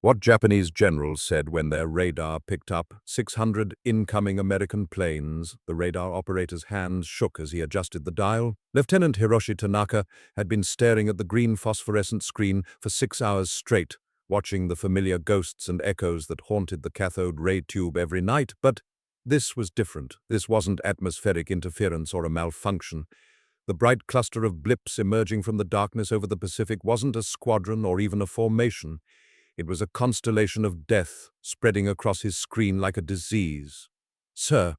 What Japanese generals said when their radar picked up 600 incoming American planes. The radar operator's hands shook as he adjusted the dial. Lieutenant Hiroshi Tanaka had been staring at the green phosphorescent screen for 6 hours straight, watching the familiar ghosts and echoes that haunted the cathode ray tube every night. But this was different. This wasn't atmospheric interference or a malfunction. The bright cluster of blips emerging from the darkness over the Pacific wasn't a squadron or even a formation. It was a constellation of death spreading across his screen like a disease. "Sir,"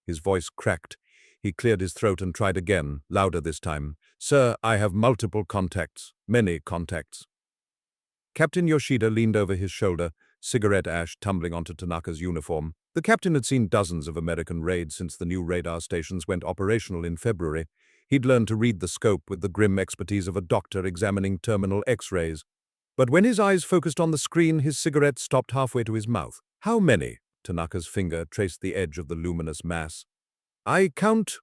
his voice cracked. He cleared his throat and tried again, louder this time. "Sir, I have multiple contacts, many contacts." Captain Yoshida leaned over his shoulder, cigarette ash tumbling onto Tanaka's uniform. The captain had seen dozens of American raids since the new radar stations went operational in February. He'd learned to read the scope with the grim expertise of a doctor examining terminal X-rays. But when his eyes focused on the screen, his cigarette stopped halfway to his mouth. "How many?" Tanaka's finger traced the edge of the luminous mass. "I count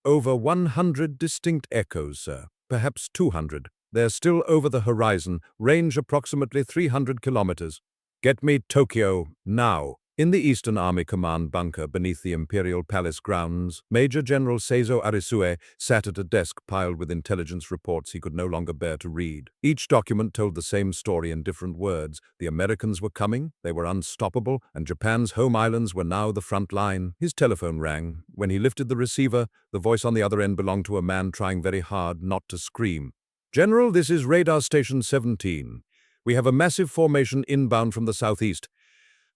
over 100 distinct echoes, sir. Perhaps 200. They're still over the horizon, range approximately 300 kilometers. Get me Tokyo, now." In the Eastern Army Command bunker beneath the Imperial Palace grounds, Major General Seizo Arisue sat at a desk piled with intelligence reports he could no longer bear to read. Each document told the same story in different words. The Americans were coming, they were unstoppable, and Japan's home islands were now the front line. His telephone rang. When he lifted the receiver, the voice on the other end belonged to a man trying very hard not to scream. "General, this is Radar Station 17. We have a massive formation inbound from the southeast.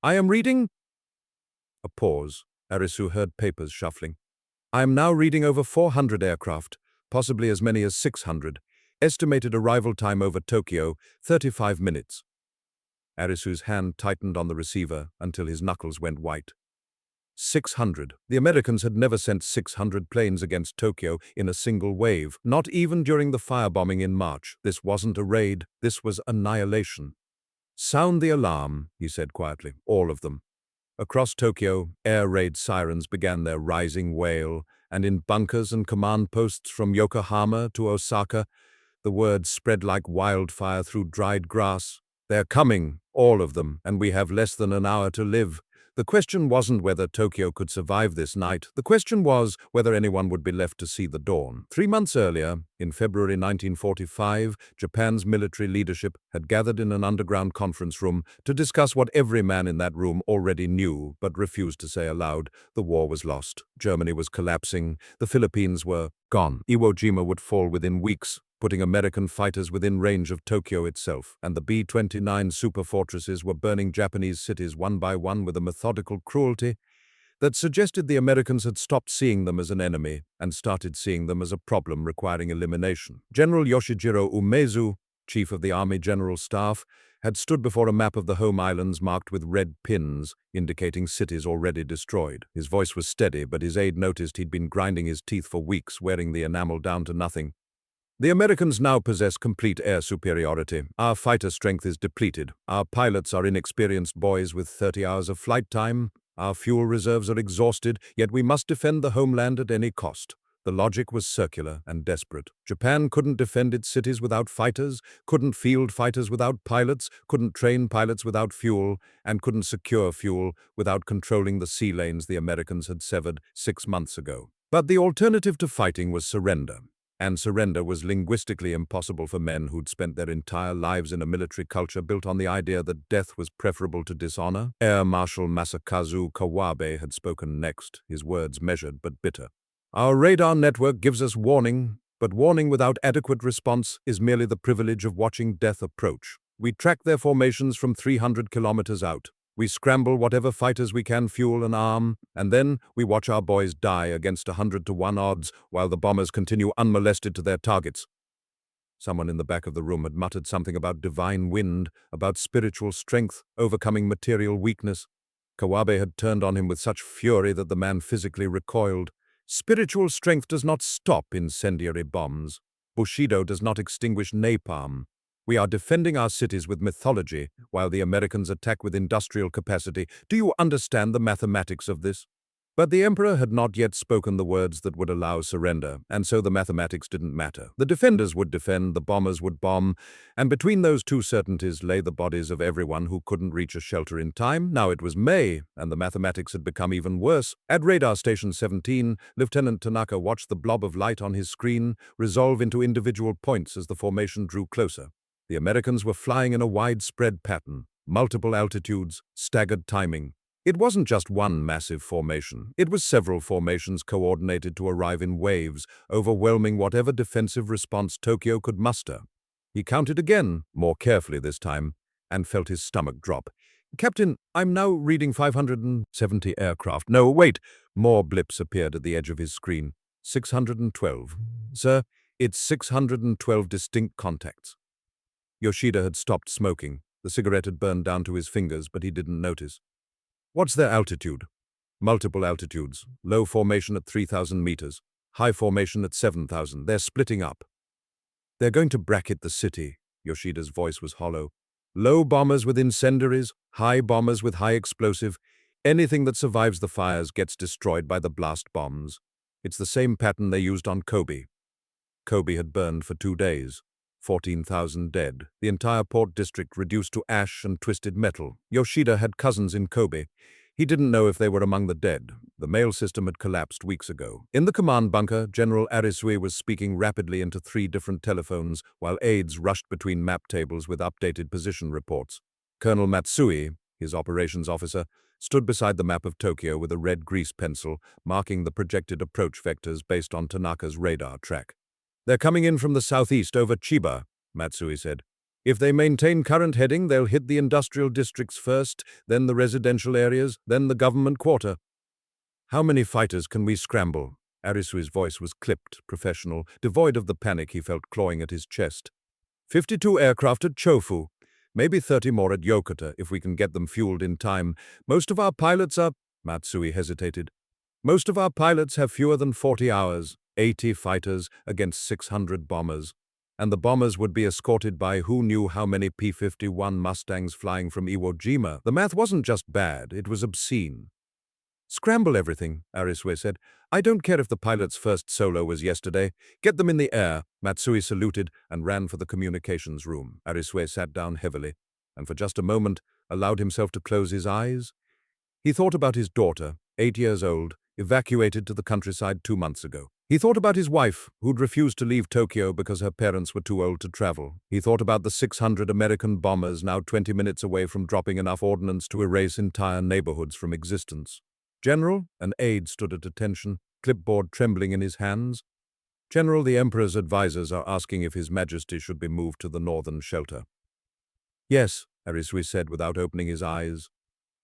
I am reading—" A pause. Arisu heard papers shuffling. "I am now reading over 400 aircraft, possibly as many as 600. Estimated arrival time over Tokyo, 35 minutes. Arisu's hand tightened on the receiver until his knuckles went white. 600. The Americans had never sent 600 planes against Tokyo in a single wave, not even during the firebombing in March. This wasn't a raid, this was annihilation. "Sound the alarm," he said quietly, "all of them." Across Tokyo, air raid sirens began their rising wail, and in bunkers and command posts from Yokohama to Osaka, the word spread like wildfire through dried grass. "They're coming, all of them, and we have less than an hour to live." The question wasn't whether Tokyo could survive this night. The question was whether anyone would be left to see the dawn. 3 months earlier, in February 1945, Japan's military leadership had gathered in an underground conference room to discuss what every man in that room already knew but refused to say aloud. The war was lost. Germany was collapsing. The Philippines were gone. Iwo Jima would fall within weeks, putting American fighters within range of Tokyo itself, and the B-29 superfortresses were burning Japanese cities one by one with a methodical cruelty that suggested the Americans had stopped seeing them as an enemy and started seeing them as a problem requiring elimination. General Yoshijiro Umezu, chief of the Army General Staff, had stood before a map of the home islands marked with red pins, indicating cities already destroyed. His voice was steady, but his aide noticed he'd been grinding his teeth for weeks, wearing the enamel down to nothing. "The Americans now possess complete air superiority. Our fighter strength is depleted. Our pilots are inexperienced boys with 30 hours of flight time. Our fuel reserves are exhausted, yet we must defend the homeland at any cost." The logic was circular and desperate. Japan couldn't defend its cities without fighters, couldn't field fighters without pilots, couldn't train pilots without fuel, and couldn't secure fuel without controlling the sea lanes the Americans had severed 6 months ago. But the alternative to fighting was surrender. And surrender was linguistically impossible for men who'd spent their entire lives in a military culture built on the idea that death was preferable to dishonor. Air Marshal Masakazu Kawabe had spoken next, his words measured but bitter. "Our radar network gives us warning, but warning without adequate response is merely the privilege of watching death approach. We track their formations from 300 kilometers out. We scramble whatever fighters we can fuel and arm, and then we watch our boys die against 100-to-1 odds while the bombers continue unmolested to their targets." Someone in the back of the room had muttered something about divine wind, about spiritual strength overcoming material weakness. Kawabe had turned on him with such fury that the man physically recoiled. "Spiritual strength does not stop incendiary bombs. Bushido does not extinguish napalm. We are defending our cities with mythology, while the Americans attack with industrial capacity. Do you understand the mathematics of this?" But the Emperor had not yet spoken the words that would allow surrender, and so the mathematics didn't matter. The defenders would defend, the bombers would bomb, and between those two certainties lay the bodies of everyone who couldn't reach a shelter in time. Now it was May, and the mathematics had become even worse. At Radar Station 17, Lieutenant Tanaka watched the blob of light on his screen resolve into individual points as the formation drew closer. The Americans were flying in a widespread pattern, multiple altitudes, staggered timing. It wasn't just one massive formation. It was several formations coordinated to arrive in waves, overwhelming whatever defensive response Tokyo could muster. He counted again, more carefully this time, and felt his stomach drop. "Captain, I'm now reading 570 aircraft. No, wait!" More blips appeared at the edge of his screen. 612. "Sir, it's 612 distinct contacts." Yoshida had stopped smoking. The cigarette had burned down to his fingers, but he didn't notice. "What's their altitude?" "Multiple altitudes. Low formation at 3,000 meters. High formation at 7,000. They're splitting up." "They're going to bracket the city." Yoshida's voice was hollow. "Low bombers with incendiaries, high bombers with high explosive. Anything that survives the fires gets destroyed by the blast bombs. It's the same pattern they used on Kobe." Kobe had burned for 2 days. 14,000 dead. The entire port district reduced to ash and twisted metal. Yoshida had cousins in Kobe. He didn't know if they were among the dead. The mail system had collapsed weeks ago. In the command bunker, General Arisui was speaking rapidly into 3 different telephones, while aides rushed between map tables with updated position reports. Colonel Matsui, his operations officer, stood beside the map of Tokyo with a red grease pencil, marking the projected approach vectors based on Tanaka's radar track. "They're coming in from the southeast over Chiba," Matsui said. "If they maintain current heading, they'll hit the industrial districts first, then the residential areas, then the government quarter." "How many fighters can we scramble?" Arisui's voice was clipped, professional, devoid of the panic he felt clawing at his chest. 52 aircraft at Chofu. Maybe 30 more at Yokota if we can get them fueled in time. Most of our pilots are—" Matsui hesitated. "Most of our pilots have fewer than 40 hours. 80 fighters against 600 bombers. And the bombers would be escorted by who knew how many P-51 Mustangs flying from Iwo Jima. The math wasn't just bad, it was obscene." "Scramble everything," Arisui said. "I don't care if the pilot's first solo was yesterday. Get them in the air." Matsui saluted and ran for the communications room. Arisui sat down heavily, and for just a moment allowed himself to close his eyes. He thought about his daughter, 8 years old, evacuated to the countryside 2 months ago. He thought about his wife, who'd refused to leave Tokyo because her parents were too old to travel. He thought about the 600 American bombers now 20 minutes away from dropping enough ordnance to erase entire neighborhoods from existence. "General," an aide stood at attention, clipboard trembling in his hands. "General, the Emperor's advisors are asking if His Majesty should be moved to the northern shelter." "Yes," Arisui said without opening his eyes.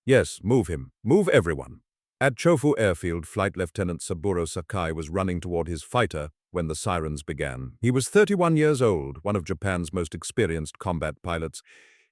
"Yes, move him. Move everyone." At Chofu Airfield, Flight Lieutenant Saburo Sakai was running toward his fighter when the sirens began. He was 31 years old, one of Japan's most experienced combat pilots,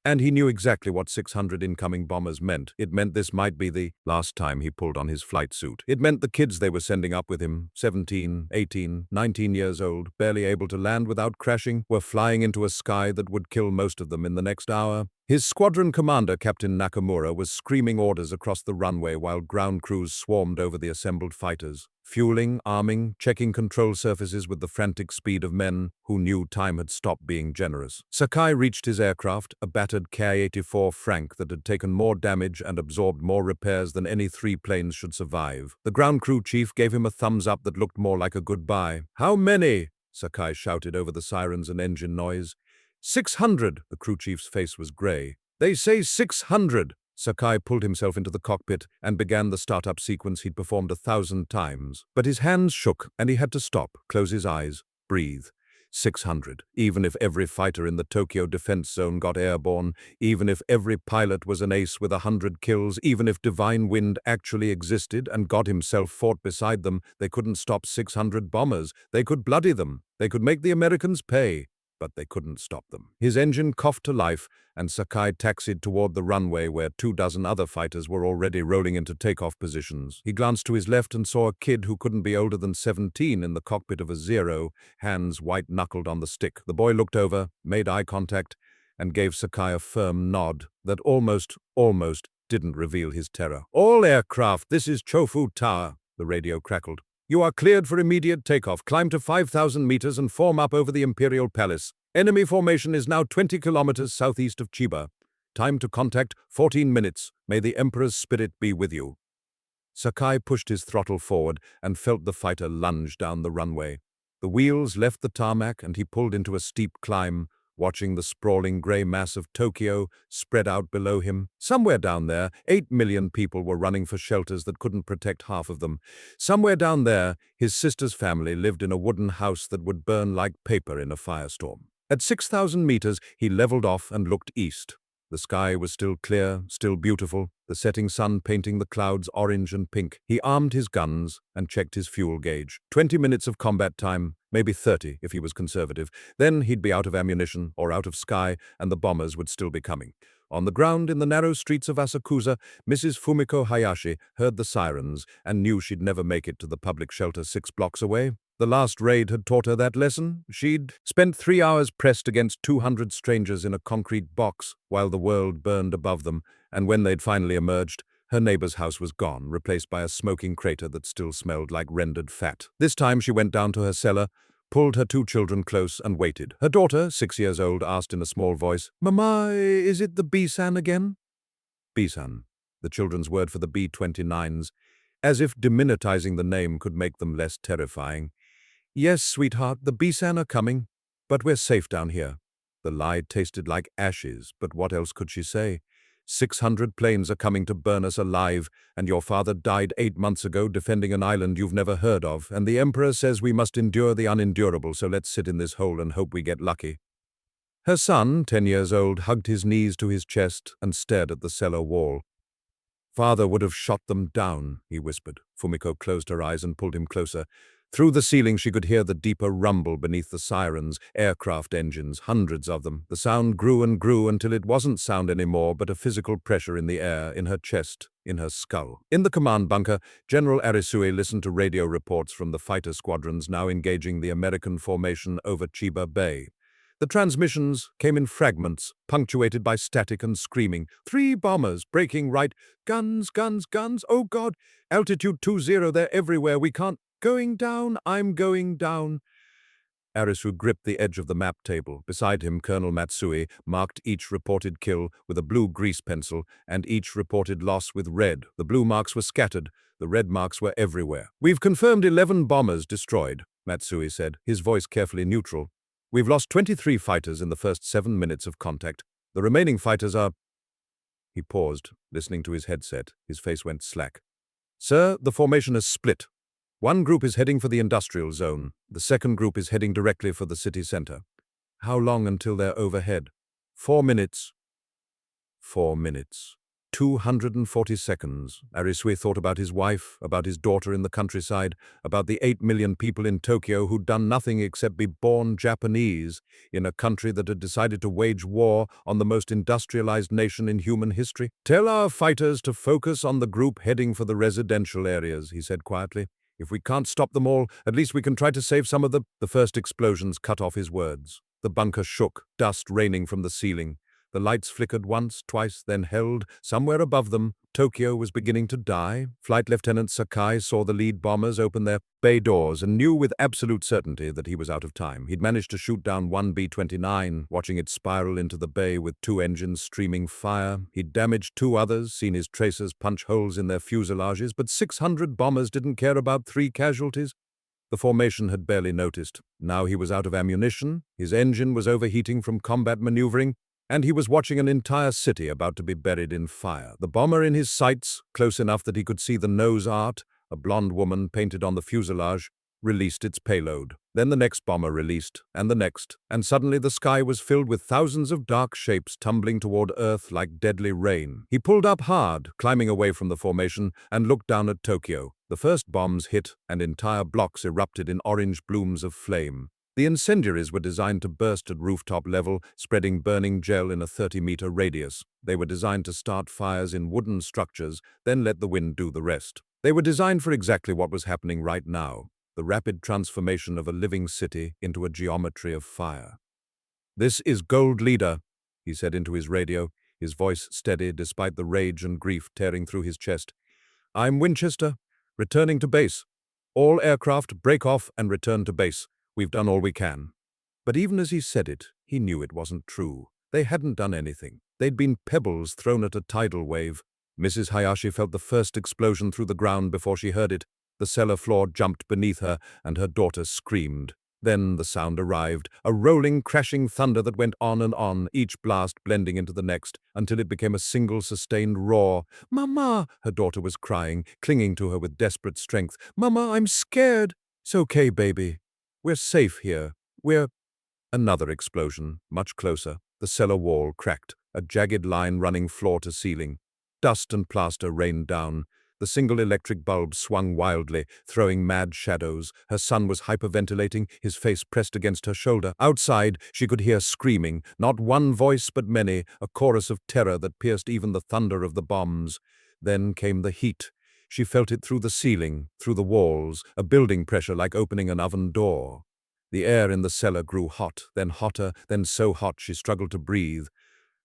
and he knew exactly what 600 incoming bombers meant. It meant this might be the last time he pulled on his flight suit. It meant the kids they were sending up with him, 17, 18, 19 years old, barely able to land without crashing, were flying into a sky that would kill most of them in the next hour. His squadron commander, Captain Nakamura, was screaming orders across the runway while ground crews swarmed over the assembled fighters, fueling, arming, checking control surfaces with the frantic speed of men who knew time had stopped being generous. Sakai reached his aircraft, a battered Ki-84 Frank that had taken more damage and absorbed more repairs than any 3 planes should survive. The ground crew chief gave him a thumbs up that looked more like a goodbye. "How many?" Sakai shouted over the sirens and engine noise. 600! The crew chief's face was gray. "They say 600! Sakai pulled himself into the cockpit and began the startup sequence he'd performed 1,000 times. But his hands shook, and he had to stop, close his eyes, breathe. 600. Even if every fighter in the Tokyo defense zone got airborne, even if every pilot was an ace with 100 kills, even if Divine Wind actually existed and God himself fought beside them, they couldn't stop 600 bombers. They could bloody them. They could make the Americans pay. But they couldn't stop them. His engine coughed to life, and Sakai taxied toward the runway where 24 other fighters were already rolling into takeoff positions. He glanced to his left and saw a kid who couldn't be older than 17 in the cockpit of a Zero, hands white-knuckled on the stick. The boy looked over, made eye contact, and gave Sakai a firm nod that almost didn't reveal his terror. "All aircraft, this is Chofu Tower. the radio crackled. "You are cleared for immediate takeoff. Climb to 5,000 meters and form up over the Imperial Palace. Enemy formation is now 20 kilometers southeast of Chiba. Time to contact, 14 minutes. May the Emperor's spirit be with you." Sakai pushed his throttle forward and felt the fighter lunge down the runway. The wheels left the tarmac and he pulled into a steep climb, watching the sprawling grey mass of Tokyo spread out below him. Somewhere down there, 8 million people were running for shelters that couldn't protect half of them. Somewhere down there, his sister's family lived in a wooden house that would burn like paper in a firestorm. At 6,000 meters, he leveled off and looked east. The sky was still clear, still beautiful, the setting sun painting the clouds orange and pink. He armed his guns and checked his fuel gauge. 20 minutes of combat time, maybe 30 if he was conservative. Then he'd be out of ammunition or out of sky, and the bombers would still be coming. On the ground in the narrow streets of Asakusa, Mrs. Fumiko Hayashi heard the sirens and knew she'd never make it to the public shelter 6 blocks away. The last raid had taught her that lesson. She'd spent 3 hours pressed against 200 strangers in a concrete box while the world burned above them, and when they'd finally emerged, her neighbor's house was gone, replaced by a smoking crater that still smelled like rendered fat. This time she went down to her cellar, pulled her 2 children close, and waited. Her daughter, 6 years old, asked in a small voice, "Mama, is it the B-san again?" B-san, the children's word for the B-29s, as if diminutizing the name could make them less terrifying. "Yes, sweetheart, the B-san are coming, but we're safe down here." The lie tasted like ashes, but what else could she say? 600 planes are coming to burn us alive, and your father died 8 months ago defending an island you've never heard of, and the Emperor says we must endure the unendurable, so let's sit in this hole and hope we get lucky. Her son, 10 years old, hugged his knees to his chest and stared at the cellar wall. "Father would have shot them down," he whispered. Fumiko closed her eyes and pulled him closer. Through the ceiling she could hear the deeper rumble beneath the sirens, aircraft engines, hundreds of them. The sound grew and grew until it wasn't sound anymore, but a physical pressure in the air, in her chest, in her skull. In the command bunker, General Arisue listened to radio reports from the fighter squadrons now engaging the American formation over Chiba Bay. The transmissions came in fragments, punctuated by static and screaming. 3 bombers, breaking right. Guns, guns, guns. Oh God. Altitude 20, they're everywhere. We can't. Going down, I'm going down. Arisu gripped the edge of the map table. Beside him, Colonel Matsui marked each reported kill with a blue grease pencil and each reported loss with red. The blue marks were scattered. The red marks were everywhere. "We've confirmed 11 bombers destroyed," Matsui said, his voice carefully neutral. "We've lost 23 fighters in the first 7 minutes of contact. The remaining fighters are—" He paused, listening to his headset. His face went slack. "Sir, the formation has split. One group is heading for the industrial zone. The second group is heading directly for the city center. How long until they're overhead?" 4 minutes. 4 minutes. 240 seconds. Arisui thought about his wife, about his daughter in the countryside, about the 8 million people in Tokyo who'd done nothing except be born Japanese in a country that had decided to wage war on the most industrialized nation in human history. "Tell our fighters to focus on the group heading for the residential areas," he said quietly. "If we can't stop them all, at least we can try to save some of the—" The first explosions cut off his words. The bunker shook, dust raining from the ceiling. The lights flickered once, twice, then held. Somewhere above them, Tokyo was beginning to die. Flight Lieutenant Sakai saw the lead bombers open their bay doors and knew with absolute certainty that he was out of time. He'd managed to shoot down one B-29, watching it spiral into the bay with 2 engines streaming fire. He'd damaged 2 others, seen his tracers punch holes in their fuselages, but 600 bombers didn't care about 3 casualties. The formation had barely noticed. Now he was out of ammunition, his engine was overheating from combat maneuvering, and he was watching an entire city about to be buried in fire. The bomber in his sights, close enough that he could see the nose art, a blonde woman painted on the fuselage, released its payload. Then the next bomber released, and the next, and suddenly the sky was filled with thousands of dark shapes tumbling toward Earth like deadly rain. He pulled up hard, climbing away from the formation, and looked down at Tokyo. The first bombs hit, and entire blocks erupted in orange blooms of flame. The incendiaries were designed to burst at rooftop level, spreading burning gel in a 30-meter radius. They were designed to start fires in wooden structures, then let the wind do the rest. They were designed for exactly what was happening right now, the rapid transformation of a living city into a geometry of fire. "This is Gold Leader," he said into his radio, his voice steady despite the rage and grief tearing through his chest. "I'm Winchester. Returning to base. All aircraft break off and return to base. We've done all we can. But even as he said it, he knew it wasn't true. They hadn't done anything. They'd been pebbles thrown at a tidal wave. Mrs. Hayashi felt the first explosion through the ground before she heard it. The cellar floor jumped beneath her, and her daughter screamed. Then the sound arrived, a rolling, crashing thunder that went on, each blast blending into the next, until it became a single sustained roar. "Mama!" her daughter was crying, clinging to her with desperate strength. "Mama, I'm scared!" "It's okay, baby. We're safe here. We're—" Another explosion, much closer. The cellar wall cracked, a jagged line running floor to ceiling. Dust and plaster rained down. The single electric bulb swung wildly, throwing mad shadows. Her son was hyperventilating, his face pressed against her shoulder. Outside, she could hear screaming, not one voice but many, a chorus of terror that pierced even the thunder of the bombs. Then came the heat. She felt it through the ceiling, through the walls, a building pressure like opening an oven door. The air in the cellar grew hot, then hotter, then so hot she struggled to breathe.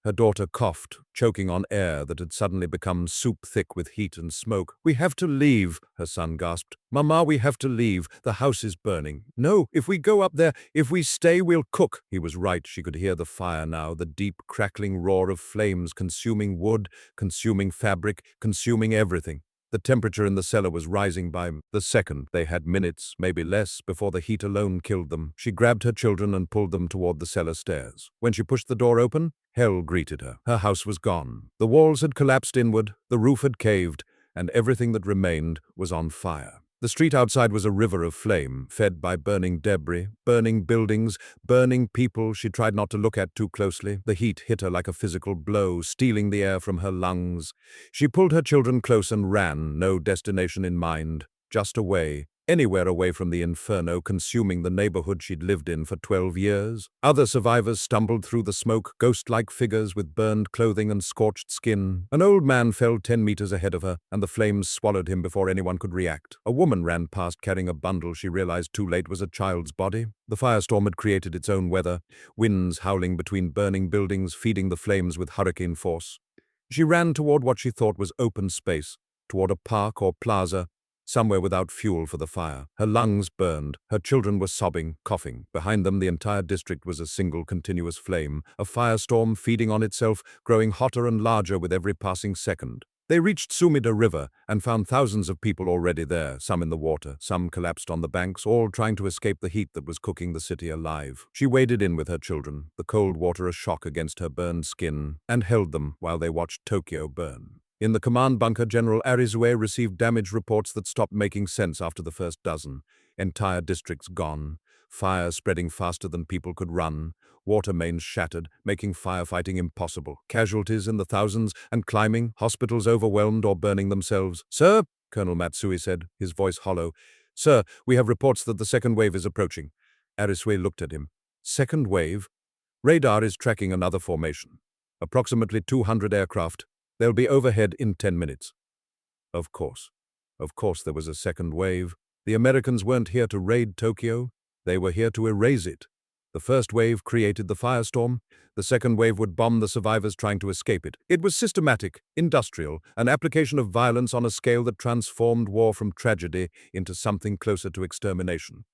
Her daughter coughed, choking on air that had suddenly become soup-thick with heat and smoke. "We have to leave," her son gasped. "Mama, we have to leave. The house is burning." "No, if we go up there, if we stay, we'll cook." He was right. She could hear the fire now, the deep, crackling roar of flames consuming wood, consuming fabric, consuming everything. The temperature in the cellar was rising by the second. They had minutes, maybe less, before the heat alone killed them. She grabbed her children and pulled them toward the cellar stairs. When she pushed the door open, hell greeted her. Her house was gone. The walls had collapsed inward, the roof had caved, and everything that remained was on fire. The street outside was a river of flame, fed by burning debris, burning buildings, burning people she tried not to look at too closely. The heat hit her like a physical blow, stealing the air from her lungs. She pulled her children close and ran, no destination in mind, just away. Anywhere away from the inferno consuming the neighborhood she'd lived in for 12 years. Other survivors stumbled through the smoke, ghost-like figures with burned clothing and scorched skin. An old man fell 10 meters ahead of her, and the flames swallowed him before anyone could react. A woman ran past carrying a bundle she realized too late was a child's body. The firestorm had created its own weather, winds howling between burning buildings, feeding the flames with hurricane force. She ran toward what she thought was open space, toward a park or plaza, somewhere without fuel for the fire. Her lungs burned. Her children were sobbing, coughing. Behind them, the entire district was a single continuous flame, a firestorm feeding on itself, growing hotter and larger with every passing second. They reached Sumida River and found thousands of people already there, some in the water, some collapsed on the banks, all trying to escape the heat that was cooking the city alive. She waded in with her children, the cold water a shock against her burned skin, and held them while they watched Tokyo burn. In the command bunker, General Arizue received damage reports that stopped making sense after the first dozen. Entire districts gone, fire spreading faster than people could run, water mains shattered, making firefighting impossible, casualties in the thousands, and climbing, hospitals overwhelmed or burning themselves. "Sir," Colonel Matsui said, his voice hollow. "Sir, we have reports that the second wave is approaching." Arizue looked at him. "Second wave? Radar is tracking another formation. Approximately 200 aircraft. They'll be overhead in 10 minutes. Of course. Of course there was a second wave. The Americans weren't here to raid Tokyo. They were here to erase it. The first wave created the firestorm. The second wave would bomb the survivors trying to escape it. It was systematic, industrial, an application of violence on a scale that transformed war from tragedy into something closer to extermination.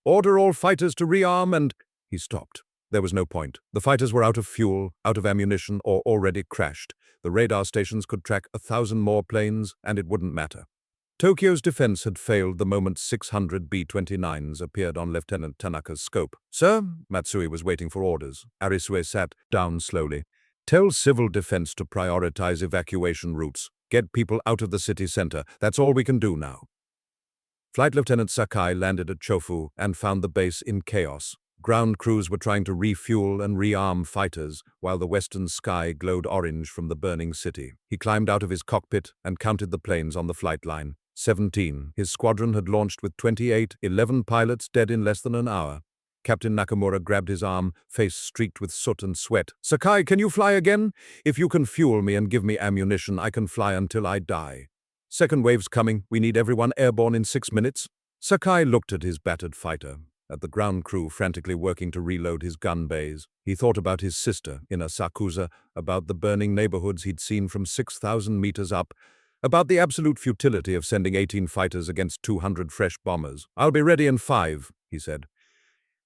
"Order all fighters to rearm and—" He stopped. There was no point. The fighters were out of fuel, out of ammunition, or already crashed. The radar stations could track 1,000 more planes, and it wouldn't matter. Tokyo's defense had failed the moment 600 B-29s appeared on Lieutenant Tanaka's scope. "Sir?" Matsui was waiting for orders. Arizue sat down slowly. "Tell civil defense to prioritize evacuation routes. Get people out of the city center. That's all we can do now." Flight Lieutenant Sakai landed at Chofu and found the base in chaos. Ground crews were trying to refuel and rearm fighters, while the western sky glowed orange from the burning city. He climbed out of his cockpit and counted the planes on the flight line. 17. His squadron had launched with 28, 11 pilots dead in less than an hour. Captain Nakamura grabbed his arm, face streaked with soot and sweat. "Sakai, can you fly again? If you can fuel me and give me ammunition, I can fly until I die." "Second wave's coming. We need everyone airborne in 6 minutes." Sakai looked at his battered fighter, at the ground crew frantically working to reload his gun bays. He thought about his sister in Asakusa, about the burning neighborhoods he'd seen from 6,000 meters up, About the absolute futility of sending 18 fighters against 200 fresh bombers. "I'll be ready in 5, he said.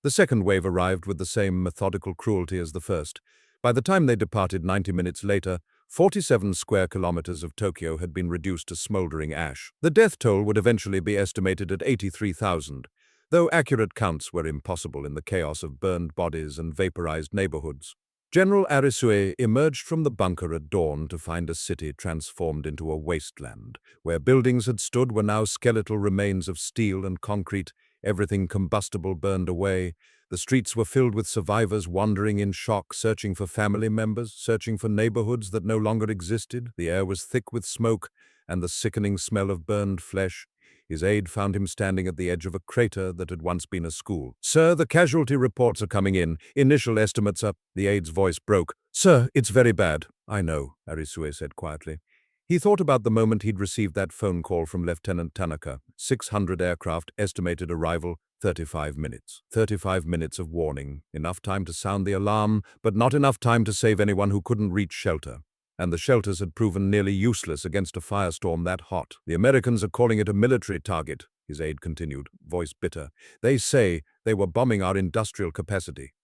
The second wave arrived with the same methodical cruelty as the first. By the time they departed 90 minutes later, 47 square kilometers of Tokyo had been reduced to smoldering ash. The death toll would eventually be estimated at 83,000, though accurate counts were impossible in the chaos of burned bodies and vaporized neighborhoods. General Arisue emerged from the bunker at dawn to find a city transformed into a wasteland. Where buildings had stood were now skeletal remains of steel and concrete, everything combustible burned away. The streets were filled with survivors wandering in shock, searching for family members, searching for neighborhoods that no longer existed. The air was thick with smoke and the sickening smell of burned flesh. His aide found him standing at the edge of a crater that had once been a school. "Sir, the casualty reports are coming in. Initial estimates are—" The aide's voice broke. "Sir, it's very bad." "I know," Arisue said quietly. He thought about the moment he'd received that phone call from Lieutenant Tanaka. 600 aircraft, estimated arrival, 35 minutes. 35 minutes of warning. Enough time to sound the alarm, but not enough time to save anyone who couldn't reach shelter. And the shelters had proven nearly useless against a firestorm that hot. "The Americans are calling it a military target," his aide continued, voice bitter. "They say they were bombing our industrial capacity."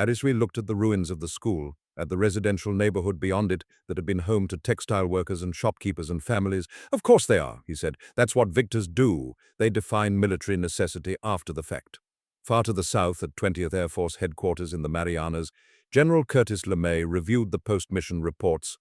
Arisui looked at the ruins of the school, at the residential neighborhood beyond it that had been home to textile workers and shopkeepers and families. "Of course they are," he said. "That's what victors do. They define military necessity after the fact." Far to the south, at 20th Air Force headquarters in the Marianas, General Curtis LeMay reviewed the post-mission reports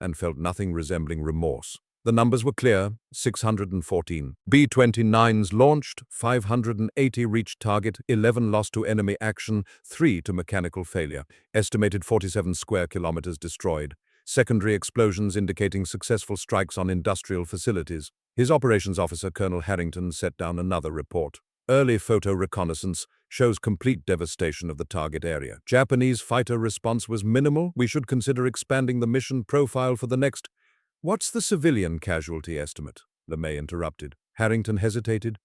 and felt nothing resembling remorse. The numbers were clear: 614. B-29s launched, 580 reached target, 11 lost to enemy action, 3 to mechanical failure. Estimated 47 square kilometers destroyed. Secondary explosions indicating successful strikes on industrial facilities. His operations officer, Colonel Harrington, set down another report. Early photo reconnaissance shows complete devastation of the target area. Japanese fighter response was minimal. We should consider expanding the mission profile for the next— "What's the civilian casualty estimate?" LeMay interrupted. Harrington hesitated.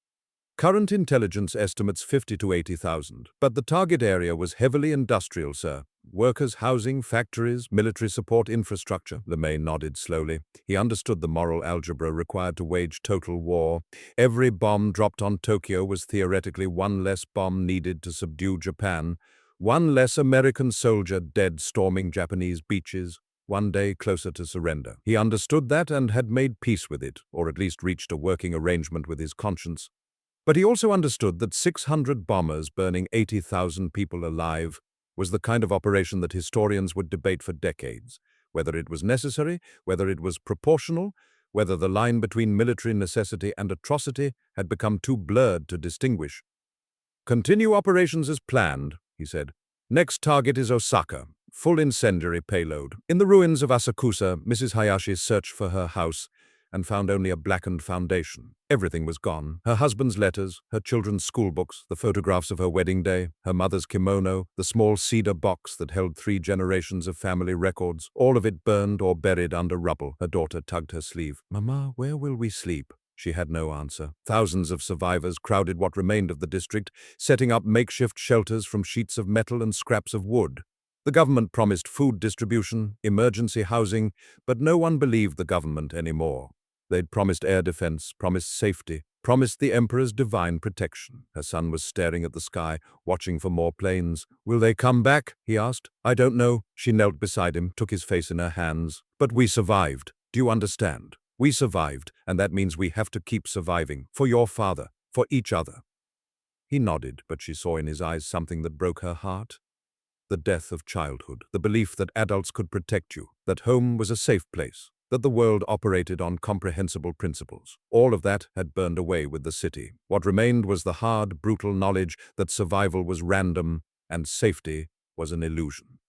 "Current intelligence estimates 50 to 80,000. But the target area was heavily industrial, sir. Workers' housing, factories, military support infrastructure." LeMay nodded slowly. He understood the moral algebra required to wage total war. Every bomb dropped on Tokyo was theoretically one less bomb needed to subdue Japan, one less American soldier dead storming Japanese beaches, one day closer to surrender. He understood that and had made peace with it, or at least reached a working arrangement with his conscience. But he also understood that 600 bombers burning 80,000 people alive was the kind of operation that historians would debate for decades, whether it was necessary, whether it was proportional, whether the line between military necessity and atrocity had become too blurred to distinguish. "Continue operations as planned," he said. "Next target is Osaka. Full incendiary payload." In the ruins of Asakusa, Mrs. Hayashi searched for her house and found only a blackened foundation. Everything was gone. Her husband's letters, her children's school books, the photographs of her wedding day, her mother's kimono, the small cedar box that held 3 generations of family records, all of it burned or buried under rubble. Her daughter tugged her sleeve. "Mama, where will we sleep?" She had no answer. Thousands of survivors crowded what remained of the district, setting up makeshift shelters from sheets of metal and scraps of wood. The government promised food distribution, emergency housing, but no one believed the government anymore. They'd promised air defense, promised safety, promised the emperor's divine protection. Her son was staring at the sky, watching for more planes. "Will they come back?" he asked. "I don't know." She knelt beside him, took his face in her hands. "But we survived. Do you understand? We survived, and that means we have to keep surviving. For your father, for each other." He nodded, but she saw in his eyes something that broke her heart. The death of childhood, the belief that adults could protect you, that home was a safe place, that the world operated on comprehensible principles. All of that had burned away with the city. What remained was the hard, brutal knowledge that survival was random and safety was an illusion.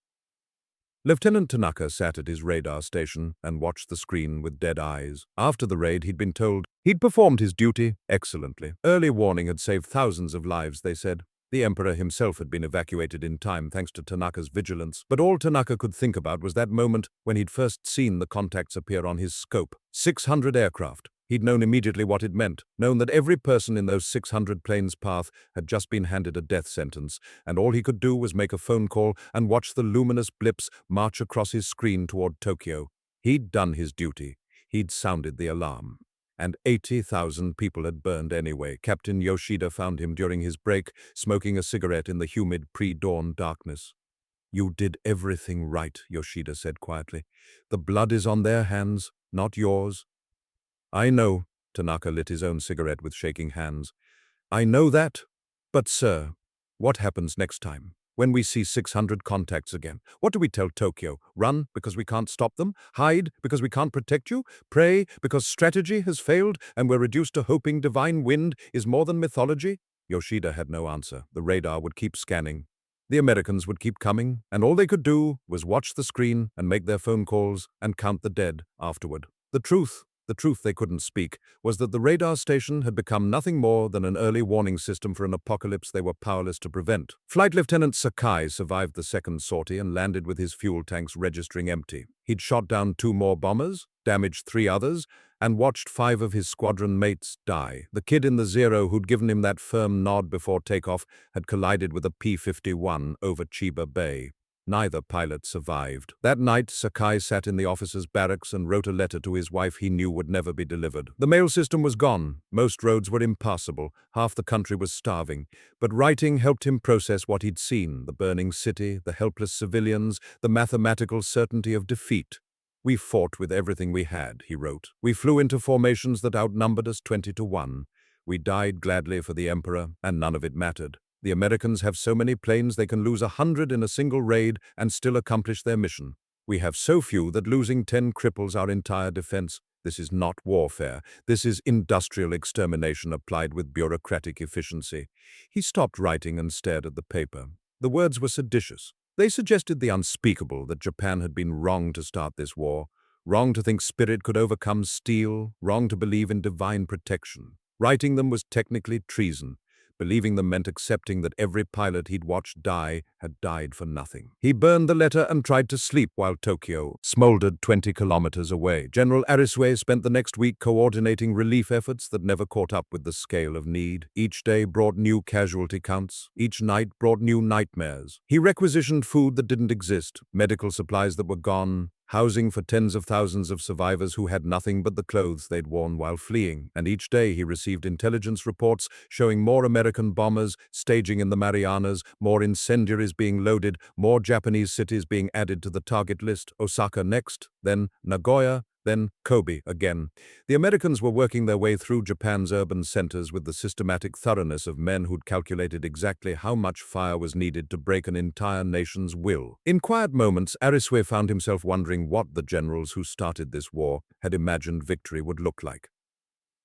Lieutenant Tanaka sat at his radar station and watched the screen with dead eyes. After the raid, he'd been told he'd performed his duty excellently. Early warning had saved thousands of lives, they said. The Emperor himself had been evacuated in time thanks to Tanaka's vigilance, but all Tanaka could think about was that moment when he'd first seen the contacts appear on his scope. 600 aircraft. He'd known immediately what it meant, known that every person in those 600 planes' path had just been handed a death sentence, and all he could do was make a phone call and watch the luminous blips march across his screen toward Tokyo. He'd done his duty. He'd sounded the alarm. And 80,000 people had burned anyway. Captain Yoshida found him during his break, smoking a cigarette in the humid pre-dawn darkness. "You did everything right," Yoshida said quietly. "The blood is on their hands, not yours." "I know," Tanaka lit his own cigarette with shaking hands. "I know that. But sir, what happens next time? When we see 600 contacts again, what do we tell Tokyo? Run because we can't stop them? Hide because we can't protect you? Pray because strategy has failed and we're reduced to hoping divine wind is more than mythology?" Yoshida had no answer. The radar would keep scanning. The Americans would keep coming, and all they could do was watch the screen and make their phone calls and count the dead afterward. The truth they couldn't speak, was that the radar station had become nothing more than an early warning system for an apocalypse they were powerless to prevent. Flight Lieutenant Sakai survived the second sortie and landed with his fuel tanks registering empty. He'd shot down 2 more bombers, damaged 3 others, and watched 5 of his squadron mates die. The kid in the Zero who'd given him that firm nod before takeoff had collided with a P-51 over Chiba Bay. Neither pilot survived. That night, Sakai sat in the officers' barracks and wrote a letter to his wife he knew would never be delivered. The mail system was gone. Most roads were impassable. Half the country was starving. But writing helped him process what he'd seen: the burning city, the helpless civilians, the mathematical certainty of defeat. "We fought with everything we had," he wrote. "We flew into formations that outnumbered us 20-1. We died gladly for the Emperor, and none of it mattered. The Americans have so many planes they can lose 100 in a single raid and still accomplish their mission. We have so few that losing 10 cripples our entire defense. This is not warfare. This is industrial extermination applied with bureaucratic efficiency." He stopped writing and stared at the paper. The words were seditious. They suggested the unspeakable, that Japan had been wrong to start this war, wrong to think spirit could overcome steel, wrong to believe in divine protection. Writing them was technically treason. Believing them meant accepting that every pilot he'd watched die had died for nothing. He burned the letter and tried to sleep while Tokyo smoldered 20 kilometers away. General Arisue spent the next week coordinating relief efforts that never caught up with the scale of need. Each day brought new casualty counts. Each night brought new nightmares. He requisitioned food that didn't exist, medical supplies that were gone, housing for tens of thousands of survivors who had nothing but the clothes they'd worn while fleeing. And each day he received intelligence reports showing more American bombers staging in the Marianas, more incendiaries being loaded, more Japanese cities being added to the target list. Osaka next, then Nagoya, then Kobe again. The Americans were working their way through Japan's urban centers with the systematic thoroughness of men who'd calculated exactly how much fire was needed to break an entire nation's will. In quiet moments, Arisue found himself wondering what the generals who started this war had imagined victory would look like.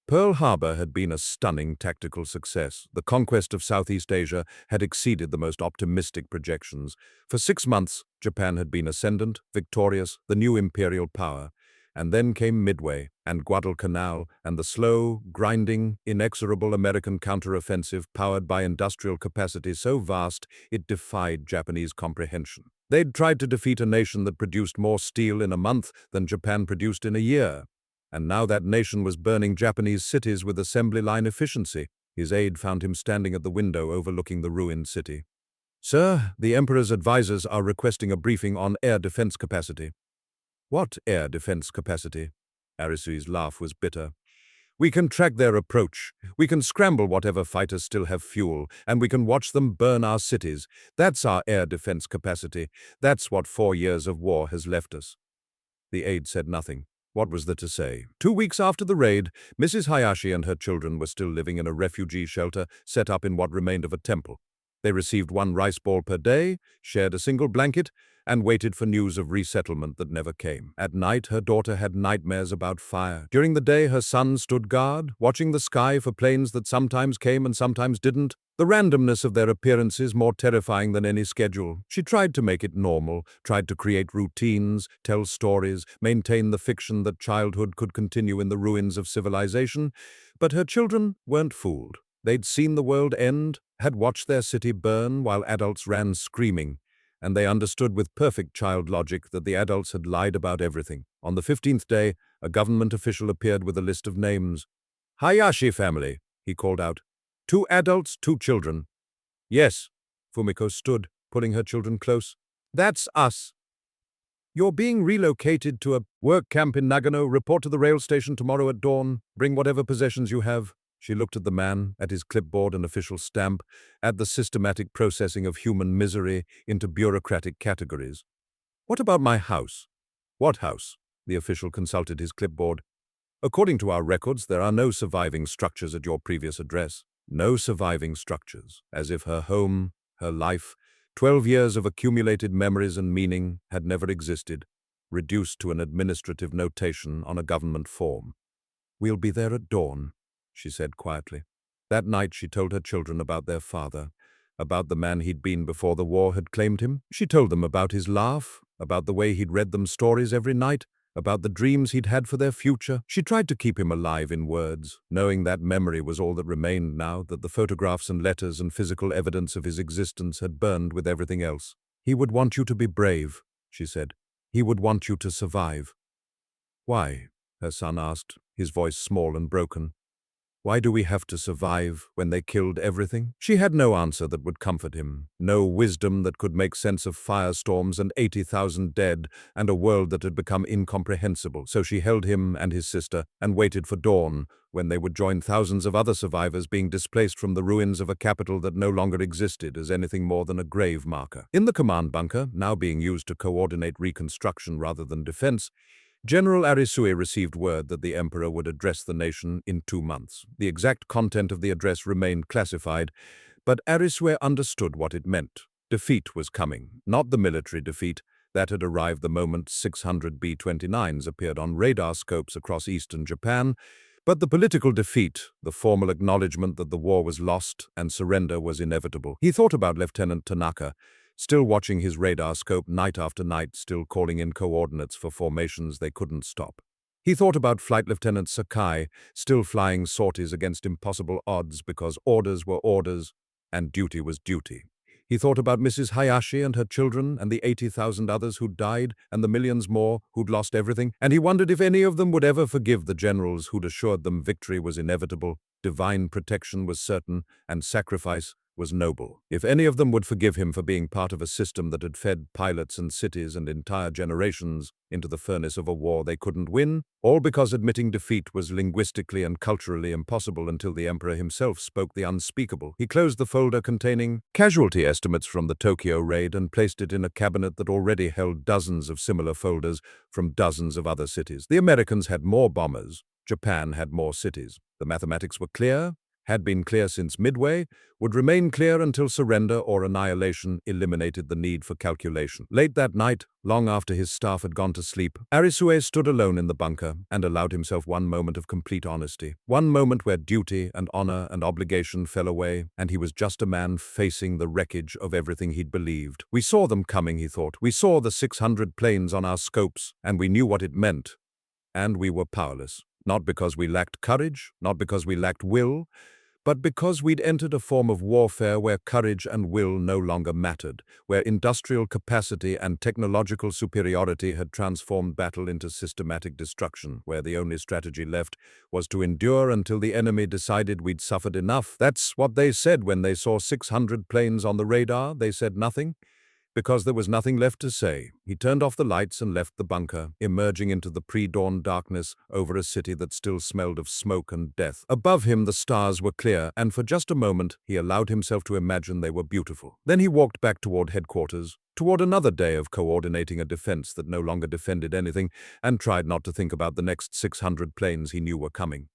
Pearl Harbor had been a stunning tactical success. The conquest of Southeast Asia had exceeded the most optimistic projections. For 6 months, Japan had been ascendant, victorious, the new imperial power. And then came Midway and Guadalcanal and the slow, grinding, inexorable American counteroffensive powered by industrial capacity so vast it defied Japanese comprehension. They'd tried to defeat a nation that produced more steel in a month than Japan produced in a year. And now that nation was burning Japanese cities with assembly line efficiency. His aide found him standing at the window overlooking the ruined city. "Sir, the Emperor's advisors are requesting a briefing on air defense capacity." "What air defense capacity?" Arisue's laugh was bitter. "We can track their approach. We can scramble whatever fighters still have fuel, and we can watch them burn our cities. That's our air defense capacity. That's what 4 years of war has left us." The aide said nothing. What was there to say? 2 weeks after the raid, Mrs. Hayashi and her children were still living in a refugee shelter set up in what remained of a temple. They received 1 rice ball per day, shared a single blanket, and waited for news of resettlement that never came. At night, her daughter had nightmares about fire. During the day, her son stood guard, watching the sky for planes that sometimes came and sometimes didn't. The randomness of their appearances more terrifying than any schedule. She tried to make it normal, tried to create routines, tell stories, maintain the fiction that childhood could continue in the ruins of civilization. But her children weren't fooled. They'd seen the world end, had watched their city burn while adults ran screaming. And they understood with perfect child logic that the adults had lied about everything. On the 15th day, a government official appeared with a list of names. "Hayashi family," he called out. 2 adults, 2 children. "Yes." Fumiko stood, pulling her children close. "That's us." You're being relocated to a work camp in Nagano. Report to the rail station tomorrow at dawn. Bring whatever possessions you have." She looked at the man, at his clipboard and official stamp, at the systematic processing of human misery into bureaucratic categories. "What about my house?" "What house?" The official consulted his clipboard. "According to our records, there are no surviving structures at your previous address." No surviving structures, as if her home, her life, 12 years of accumulated memories and meaning had never existed, reduced to an administrative notation on a government form. "We'll be there at dawn," she said quietly. That night she told her children about their father, about the man he'd been before the war had claimed him. She told them about his laugh, about the way he'd read them stories every night, about the dreams he'd had for their future. She tried to keep him alive in words, knowing that memory was all that remained now that the photographs and letters and physical evidence of his existence had burned with everything else. "He would want you to be brave," she said. "He would want you to survive." "Why?" her son asked, his voice small and broken. "Why do we have to survive when they killed everything?" She had no answer that would comfort him, no wisdom that could make sense of firestorms and 80,000 dead and a world that had become incomprehensible. So she held him and his sister and waited for dawn, when they would join thousands of other survivors being displaced from the ruins of a capital that no longer existed as anything more than a grave marker. In the command bunker, now being used to coordinate reconstruction rather than defense, General Arisue received word that the emperor would address the nation in 2 months. The exact content of the address remained classified, but Arisue understood what it meant. Defeat was coming, not the military defeat that had arrived the moment 600 B-29s appeared on radar scopes across eastern Japan, but the political defeat, the formal acknowledgement that the war was lost and surrender was inevitable. He thought about Lieutenant Tanaka, still watching his radar scope night after night, still calling in coordinates for formations they couldn't stop. He thought about Flight Lieutenant Sakai, still flying sorties against impossible odds because orders were orders and duty was duty. He thought about Mrs. Hayashi and her children and the 80,000 others who'd died and the millions more who'd lost everything, and he wondered if any of them would ever forgive the generals who'd assured them victory was inevitable, divine protection was certain, and sacrifice was noble. If any of them would forgive him for being part of a system that had fed pilots and cities and entire generations into the furnace of a war they couldn't win, all because admitting defeat was linguistically and culturally impossible until the emperor himself spoke the unspeakable. He closed the folder containing casualty estimates from the Tokyo raid and placed it in a cabinet that already held dozens of similar folders from dozens of other cities. The Americans had more bombers. Japan had more cities. The mathematics were clear, had been clear since Midway, would remain clear until surrender or annihilation eliminated the need for calculation. Late that night, long after his staff had gone to sleep, Arisue stood alone in the bunker and allowed himself one moment of complete honesty. One moment where duty and honor and obligation fell away, and he was just a man facing the wreckage of everything he'd believed. "We saw them coming," he thought. "We saw the 600 planes on our scopes, and we knew what it meant. And we were powerless. Not because we lacked courage, not because we lacked will, but because we'd entered a form of warfare where courage and will no longer mattered, where industrial capacity and technological superiority had transformed battle into systematic destruction, where the only strategy left was to endure until the enemy decided we'd suffered enough." That's what they said when they saw 600 planes on the radar. They said nothing, because there was nothing left to say. He turned off the lights and left the bunker, emerging into the pre-dawn darkness over a city that still smelled of smoke and death. Above him the stars were clear, and for just a moment he allowed himself to imagine they were beautiful. Then he walked back toward headquarters, toward another day of coordinating a defense that no longer defended anything, and tried not to think about the next 600 planes he knew were coming.